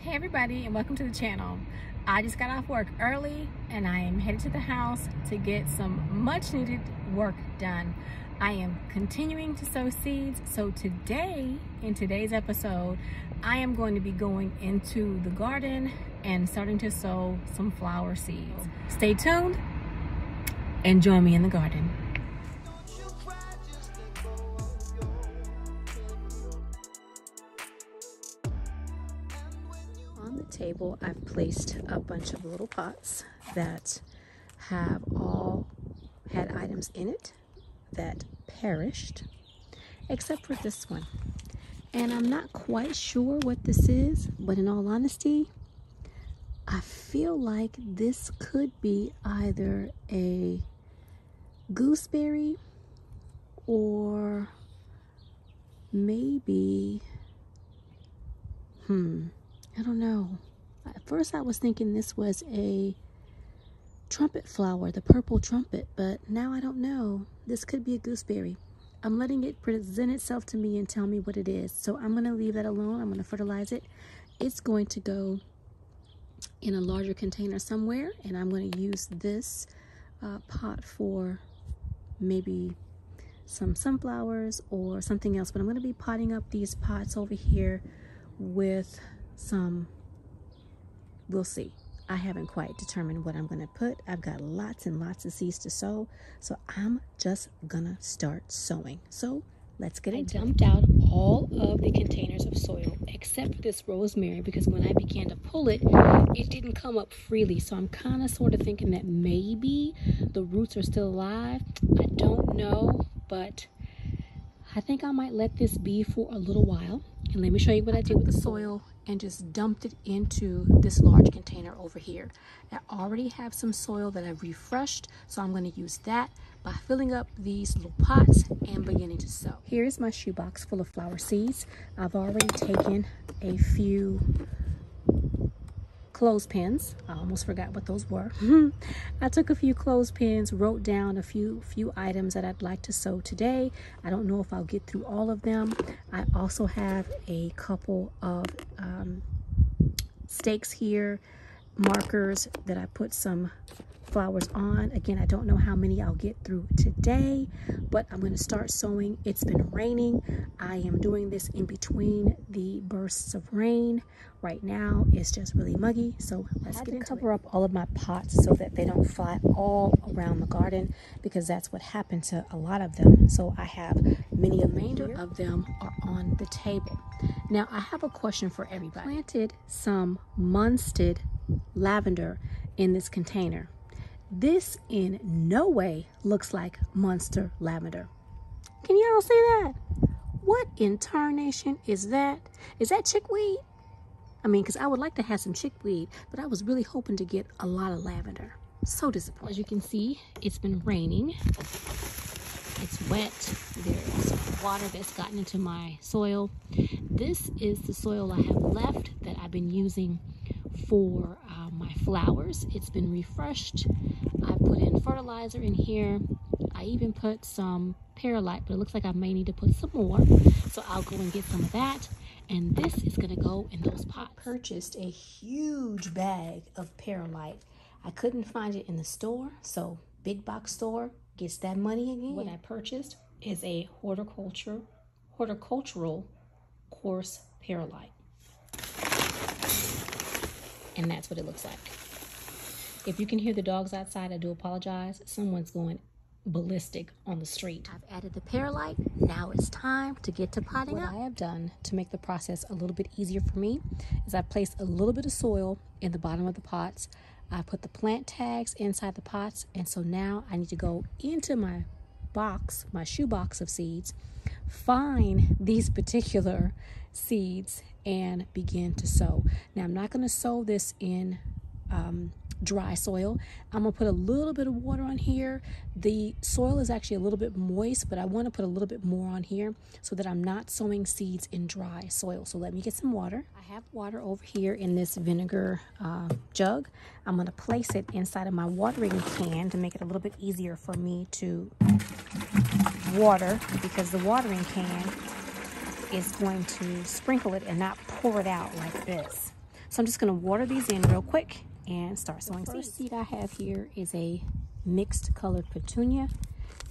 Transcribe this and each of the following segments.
Hey everybody, and welcome to the channel. I just got off work early and I am headed to the house to get some much needed work done. I am continuing to sow seeds, so today, in today's episode, I am going to be going into the garden and starting to sow some flower seeds. Stay tuned and join me in the garden. On the table, I've placed a bunch of little pots that have all had items in it that perished, except for this one. And I'm not quite sure what this is, but in all honesty, I feel like this could be either a gooseberry or maybe, I don't know. At first I was thinking this was a trumpet flower, the purple trumpet, but now I don't know. This could be a gooseberry. I'm letting it present itself to me and tell me what it is. So I'm going to leave that alone. I'm going to fertilize it. It's going to go in a larger container somewhere, and I'm going to use this pot for maybe some sunflowers or something else. But I'm going to be potting up these pots over here with some, we'll see. I haven't quite determined what I'm going to put. I've got lots and lots of seeds to sow, so I'm just gonna start sowing. So let's get into it. I dumped out all of the containers of soil except for this rosemary, because when I began to pull it, it didn't come up freely. So I'm kind of sort of thinking that maybe the roots are still alive. I don't know, but I think I might let this be for a little while. And let me show you what I did with the soil and just dumped it into this large container over here. I already have some soil that I've refreshed, so I'm going to use that by filling up these little pots and beginning to sow. Here's my shoebox full of flower seeds. I've already taken a few clothespins. I almost forgot what those were. I took a few clothespins, wrote down a few items that I'd like to sow today. I don't know if I'll get through all of them. I also have a couple of stakes here, markers that I put some flowers on. Again, I don't know how many I'll get through today, but I'm going to start sowing. It's been raining. I am doing this in between the bursts of rain. Right now it's just really muggy, so let's get into it. Cover up all of my pots so that they don't fly all around the garden, because that's what happened to a lot of them. So I have many remainder of them are on the table. Now I have a question for everybody. I planted some munsted lavender in this container. This in no way looks like Munster lavender. Can y'all see that? What in tarnation is that? Is that chickweed? I mean, because I would like to have some chickweed, but I was really hoping to get a lot of lavender. So disappointed. As you can see, it's been raining. It's wet. There's water that's gotten into my soil. This is the soil I have left that I've been using for my flowers. It's been refreshed. I put in fertilizer in here. I even put some perlite, but it looks like I may need to put some more. So I'll go and get some of that. And this is going to go in those pots. I purchased a huge bag of perlite. I couldn't find it in the store, so big box store gets that money again. What I purchased is a horticultural coarse perlite. And that's what it looks like. If you can hear the dogs outside, I do apologize. Someone's going ballistic on the street. I've added the perlite. Now it's time to get to potting up. What I have done to make the process a little bit easier for me is I placed a little bit of soil in the bottom of the pots. I put the plant tags inside the pots, and so now I need to go into my box, my shoebox of seeds, find these particular seeds and begin to sow. Now I'm not going to sow this in dry soil. I'm gonna put a little bit of water on here. The soil is actually a little bit moist, but I want to put a little bit more on here so that I'm not sowing seeds in dry soil. So let me get some water. I have water over here in this vinegar jug. I'm going to place it inside of my watering can to make it a little bit easier for me to water, because the watering can is going to sprinkle it and not pour it out like this. So I'm just going to water these in real quick and start sowing seeds. The first seed I have here is a mixed colored petunia.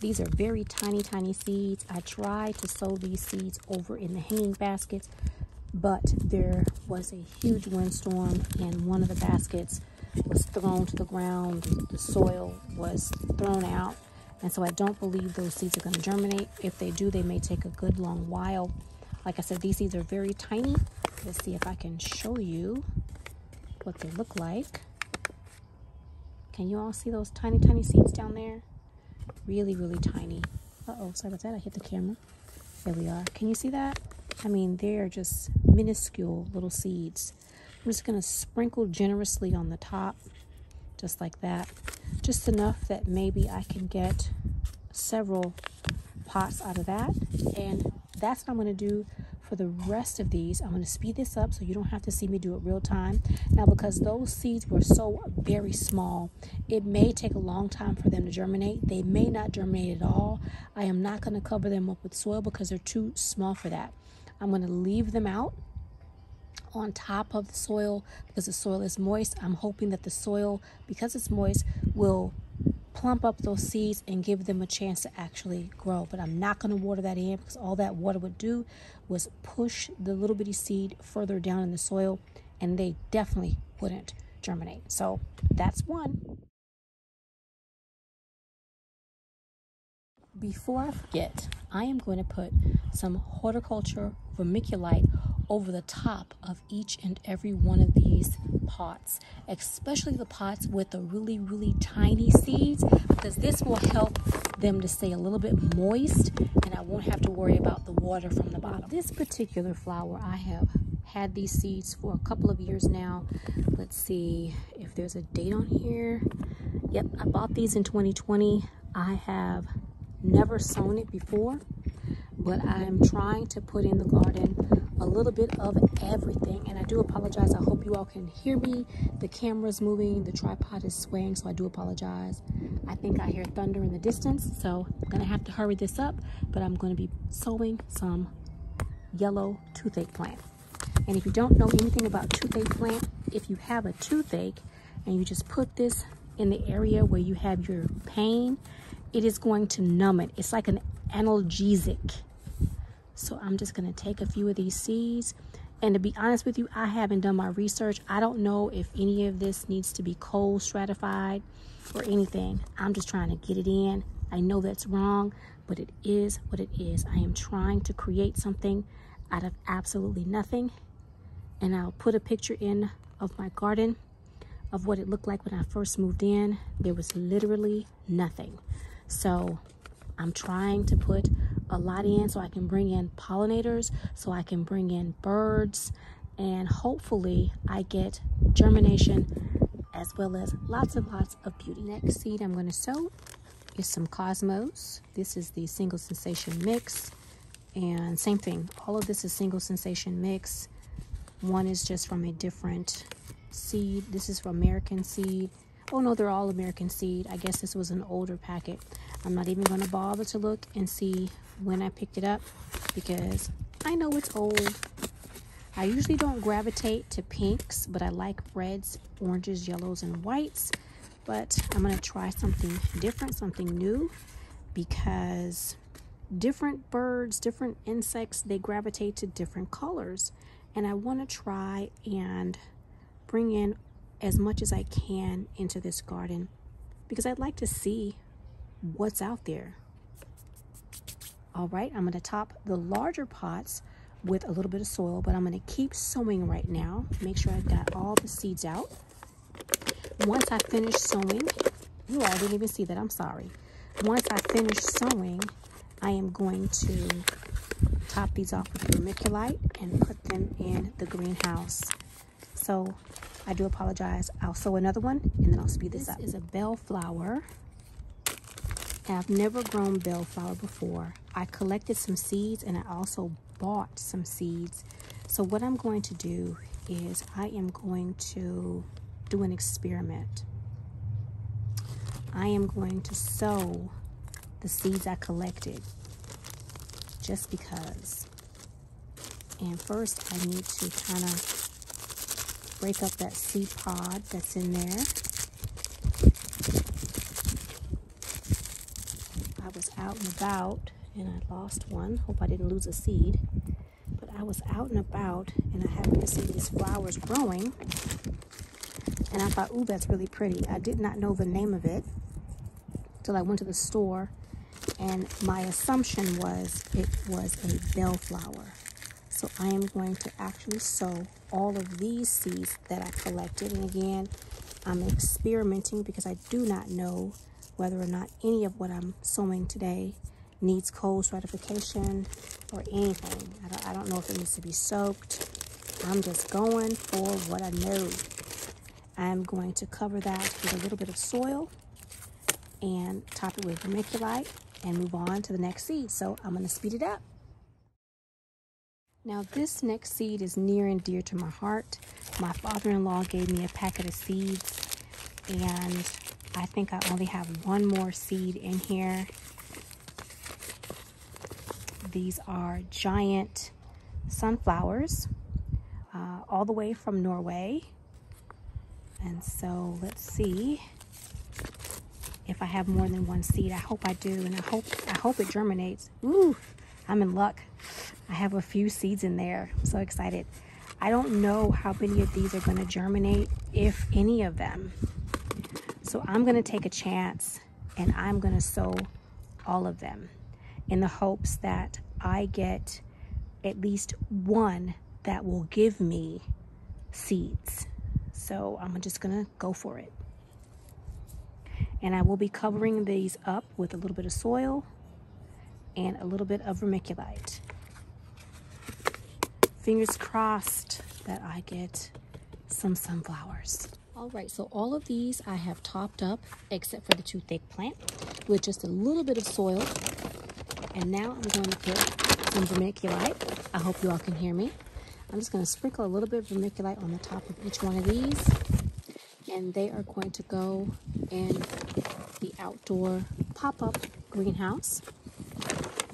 These are very tiny, tiny seeds. I tried to sow these seeds over in the hanging baskets, but there was a huge windstorm and one of the baskets was thrown to the ground. The soil was thrown out, and so I don't believe those seeds are going to germinate. If they do, they may take a good long while. Like I said, these seeds are very tiny. Let's see if I can show you what they look like. Can you all see those tiny, tiny seeds down there? Really, really tiny. Uh-oh, sorry about that. I hit the camera. There we are. Can you see that? I mean, they're just minuscule little seeds. I'm just going to sprinkle generously on the top, just like that. Just enough that maybe I can get several pots out of that. And that's what I'm going to do for the rest of these. I'm going to speed this up so you don't have to see me do it real time. Now, because those seeds were so very small, it may take a long time for them to germinate. They may not germinate at all. I am not going to cover them up with soil because they're too small for that. I'm going to leave them out on top of the soil because the soil is moist. I'm hoping that the soil, because it's moist, will plump up those seeds and give them a chance to actually grow. But I'm not going to water that in because all that water would do was push the little bitty seed further down in the soil, and they definitely wouldn't germinate. So that's one. Before I forget, I am going to put some horticulture vermiculite over the top of each and every one of these pots, especially the pots with the really, really tiny seeds, because this will help them to stay a little bit moist and I won't have to worry about the water from the bottom. This particular flower, I have had these seeds for a couple of years now. Let's see if there's a date on here. Yep, I bought these in 2020. I have never sown it before, but I'm trying to put in the garden a little bit of everything. And I do apologize. I hope you all can hear me. The camera's moving, the tripod is swaying, so I do apologize. I think I hear thunder in the distance, so I'm gonna have to hurry this up, but I'm gonna be sowing some yellow toothache plant. And if you don't know anything about toothache plant, if you have a toothache and you just put this in the area where you have your pain, it is going to numb it. It's like an analgesic. So I'm just going to take a few of these seeds. And to be honest with you, I haven't done my research. I don't know if any of this needs to be cold stratified or anything. I'm just trying to get it in. I know that's wrong, but it is what it is. I am trying to create something out of absolutely nothing. And I'll put a picture in of my garden of what it looked like when I first moved in. There was literally nothing. So I'm trying to put a lot in so I can bring in pollinators, so I can bring in birds, and hopefully I get germination as well as lots and lots of beauty. Next seed I'm going to sow is some Cosmos. This is the single sensation mix, and same thing, all of this is single sensation mix. One is just from a different seed. This is from American seed. Oh no, they're all American seed. I guess this was an older packet. I'm not even going to bother to look and see when I picked it up because I know it's old. I usually don't gravitate to pinks, but I like reds, oranges, yellows, and whites. But I'm going to try something different, something new, because different birds, different insects, they gravitate to different colors. And I want to try and bring in as much as I can into this garden because I'd like to see what's out there. All right, I'm going to top the larger pots with a little bit of soil, but I'm going to keep sowing right now. Make sure I've got all the seeds out. Once I finish sowing, you all didn't even see that, I'm sorry. Once I finish sowing, I am going to top these off with vermiculite and put them in the greenhouse. So I do apologize. I'll sow another one and then I'll speed this up. This is a Bellflower. And I've never grown Bellflower before. I collected some seeds and I also bought some seeds. So what I'm going to do is I am going to do an experiment. I am going to sow the seeds I collected just because. And first I need to kind of break up that seed pod that's in there. I was out and about and I lost one. Hope I didn't lose a seed. But I was out and about and I happened to see these flowers growing. And I thought, ooh, that's really pretty. I did not know the name of it till I went to the store. And my assumption was it was a bellflower. So I am going to actually sow all of these seeds that I collected. And again, I'm experimenting because I do not know whether or not any of what I'm sowing today needs cold certification or anything. I don't know if it needs to be soaked. I'm just going for what I know. I'm going to cover that with a little bit of soil and top it with vermiculite and move on to the next seed. So I'm going to speed it up. Now this next seed is near and dear to my heart. My father-in-law gave me a packet of seeds and I think I only have one more seed in here. These are giant sunflowers, all the way from Norway. And so let's see if I have more than one seed. I hope I do, and I hope it germinates. Ooh, I'm in luck. I have a few seeds in there. I'm so excited. I don't know how many of these are going to germinate, if any of them. So I'm going to take a chance and I'm going to sow all of them in the hopes that I get at least one that will give me seeds. So I'm just going to go for it. And I will be covering these up with a little bit of soil and a little bit of vermiculite. Fingers crossed that I get some sunflowers. All right, so all of these I have topped up except for the Toothache plant with just a little bit of soil. And now I'm going to put some vermiculite. I hope you all can hear me. I'm just going to sprinkle a little bit of vermiculite on the top of each one of these. And they are going to go in the outdoor pop-up greenhouse.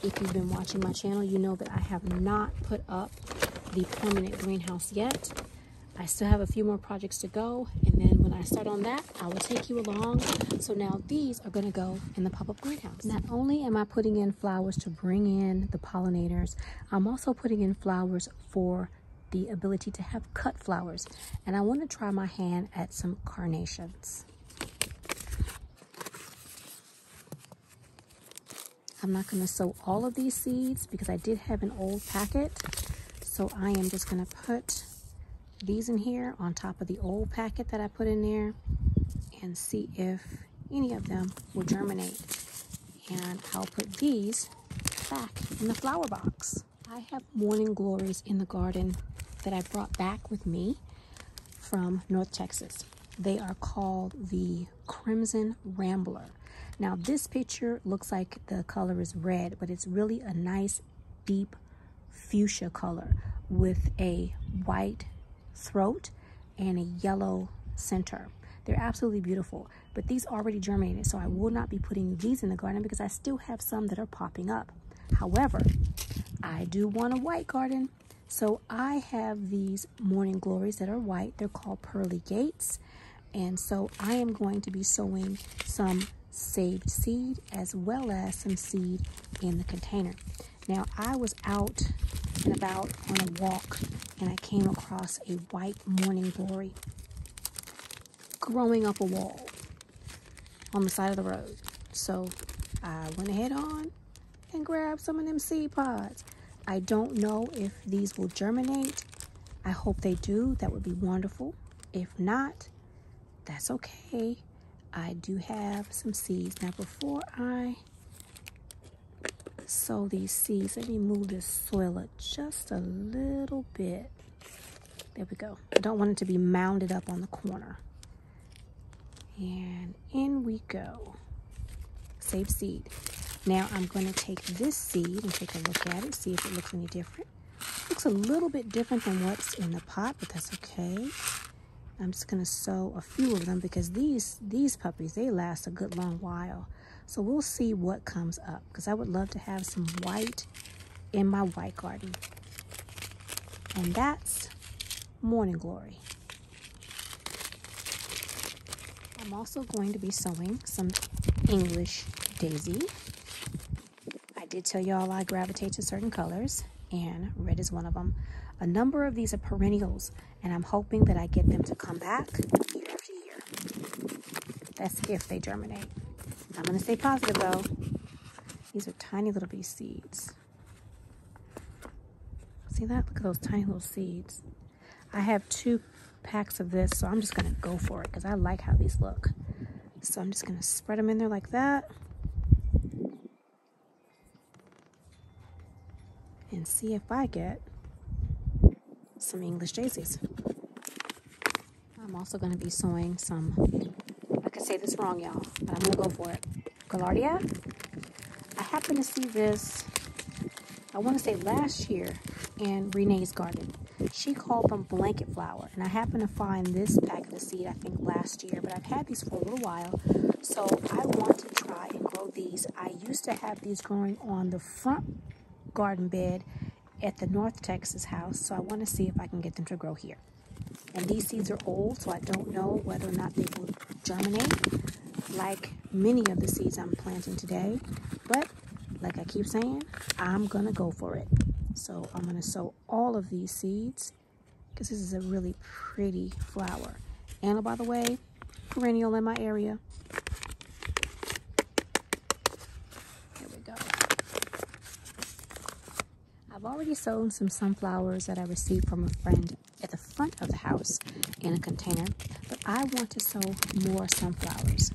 If you've been watching my channel, you know that I have not put up the permanent greenhouse yet. I still have a few more projects to go, and then when I start on that, I will take you along. So now these are going to go in the pop-up greenhouse. Not only am I putting in flowers to bring in the pollinators, I'm also putting in flowers for the ability to have cut flowers. And I want to try my hand at some carnations. I'm not going to sow all of these seeds because I did have an old packet. So I am just going to put these in here on top of the old packet that I put in there and see if any of them will germinate. And I'll put these back in the flower box. I have morning glories in the garden that I brought back with me from North Texas. They are called the Crimson Rambler. Now this picture looks like the color is red, but it's really a nice deep fuchsia color with a white throat and a yellow center. They're absolutely beautiful, but these already germinated, so I will not be putting these in the garden because I still have some that are popping up. However, I do want a white garden, so I have these morning glories that are white. They're called Pearly Gates, and so I am going to be sowing some saved seed as well as some seed in the container. Now I was out and about on a walk and I came across a white morning glory growing up a wall on the side of the road. So I went ahead on and grabbed some of them seed pods. I don't know if these will germinate. I hope they do. That would be wonderful. If not, that's okay. I do have some seeds. Now before I sow these seeds, let me move this soil up just a little bit. There we go. I don't want it to be mounded up on the corner. And in we go. Save seed. Now I'm going to take this seed and take a look at it, see if it looks any different. Looks a little bit different than what's in the pot, but that's okay. I'm just going to sow a few of them because these puppies, they last a good long while. So we'll see what comes up because I would love to have some white in my white garden. And that's morning glory. I'm also going to be sowing some English daisy. I did tell y'all I gravitate to certain colors, and red is one of them. A number of these are perennials, and I'm hoping that I get them to come back year after year. That's if they germinate. I'm going to stay positive though. These are tiny little bitty seeds. See that? Look at those tiny little seeds. I have 2 packs of this, so I'm just going to go for it because I like how these look. So I'm just going to spread them in there like that. And see if I get some English daisies. I'm also going to be sowing some, I could say this wrong, y'all, but I'm going to go for it. Gaillardia. I happened to see this, I want to say last year in Renee's garden. She called them blanket flower, and I happened to find this pack of seed, I think last year, but I've had these for a little while, so I want to try and grow these. I used to have these growing on the front garden bed at the North Texas house, so I want to see if I can get them to grow here. And these seeds are old, so I don't know whether or not they will germinate like many of the seeds I'm planting today, but like I keep saying, I'm gonna go for it. So I'm gonna sow all of these seeds because this is a really pretty flower. And by the way, perennial in my area. There we go. I've already sown some sunflowers that I received from a friend at the front of the house in a container, but I want to sow more sunflowers.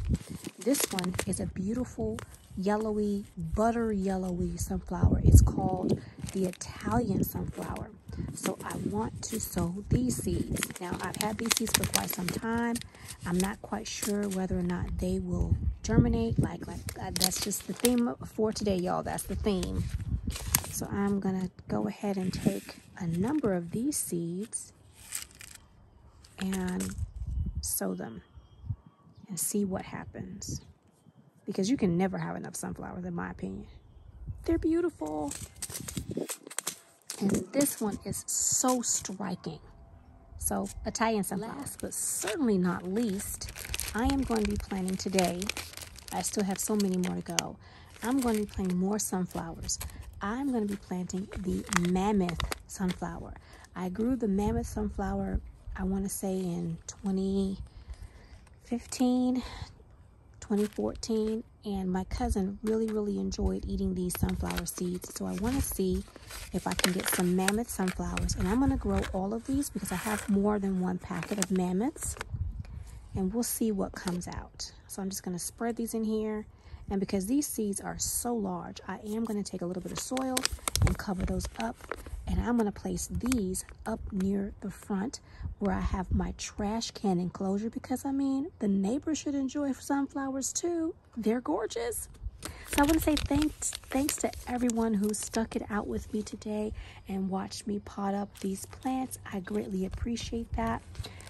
This one is a beautiful yellowy, butter yellowy sunflower. It's called the Italian sunflower. So I want to sow these seeds. Now I've had these seeds for quite some time. I'm not quite sure whether or not they will germinate. That's just the theme for today, y'all. That's the theme. So I'm gonna go ahead and take a number of these seeds and sow them and see what happens. Because you can never have enough sunflowers, in my opinion. They're beautiful. And this one is so striking. So, Italian sunflower. Last but certainly not least, I am going to be planting today. I still have so many more to go. I'm going to be planting more sunflowers. I'm going to be planting the Mammoth Sunflower. I grew the Mammoth Sunflower, I want to say in 2015, 2014, and my cousin really enjoyed eating these sunflower seeds. So I want to see if I can get some Mammoth sunflowers, and I'm going to grow all of these because I have more than 1 packet of Mammoths, and we'll see what comes out. So I'm just going to spread these in here, and because these seeds are so large, I am going to take a little bit of soil and cover those up, and I'm going to place these up near the front where I have my trash can enclosure, because I mean, the neighbors should enjoy sunflowers too. They're gorgeous. So I want to say thanks to everyone who stuck it out with me today and watched me pot up these plants. I greatly appreciate that.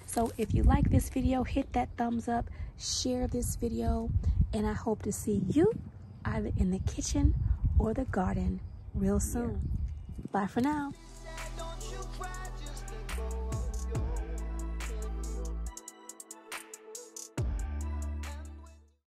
So if you like this video, hit that thumbs up, share this video, and I hope to see you either in the kitchen or the garden real soon. Bye for now.